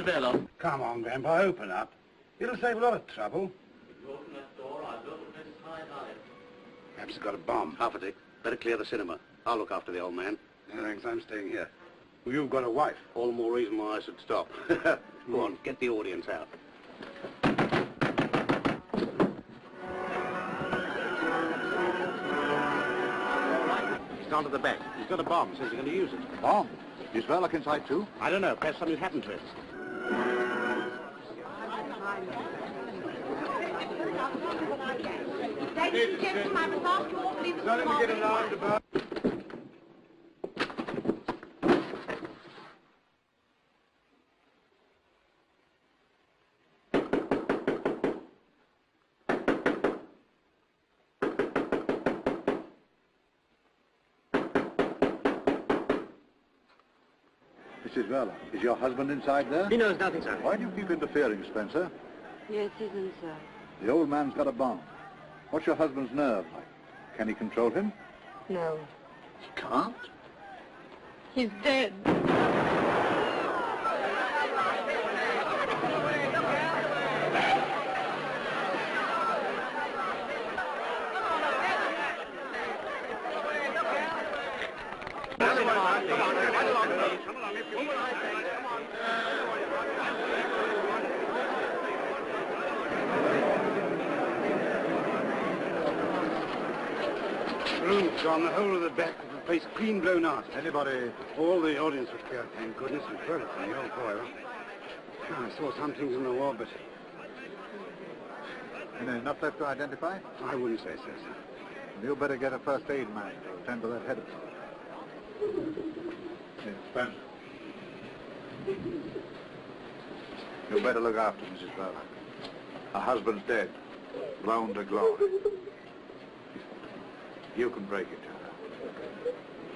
Mr. Verloc. Come on, Grandpa, open up. It'll save a lot of trouble. If you open that door, I'll look at this high. Perhaps he's got a bomb. Half a dick. Better clear the cinema. I'll look after the old man. No, thanks, I'm staying here. Well, you've got a wife. All the more reason why I should stop. Go on, get the audience out. He's gone to the back. He's got a bomb. Says he's going to use it. Bomb? Is Verloc inside too? I don't know. Perhaps something's happened to him. Ladies and gentlemen, I must ask you all to leave the cinema. Mrs. Verloc, is your husband inside there? He knows nothing, sir. Why do you keep interfering, Spencer? Yes, he's inside. The old man's got a bomb. What's your husband's nerve like? Can he control him? No. He can't? He's dead. Room's gone, the whole of the back of the place clean blown out. Anybody? All the audience was clear. Thank goodness we heard it from the old boy. Well, I saw some things on the wall, but Enough left to identify? I wouldn't say so, sir. You better get a first aid man to attend to that head of yours. Yes, Spencer. You better look after Mrs. Verloc. Her husband's dead. Blown to glory. You can break it to her.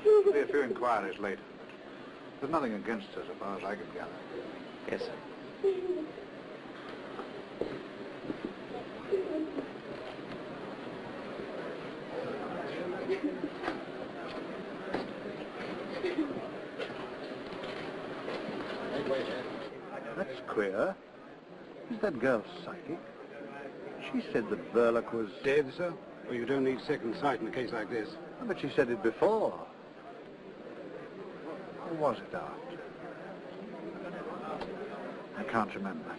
There'll be a few inquiries later. There's nothing against her, as far as I can gather. Yes, sir. That's queer. Is that girl psychic? She said that Verloc was... Dead, sir? Well, you don't need second sight in a case like this. But she said it before. Or was it, Art? I can't remember.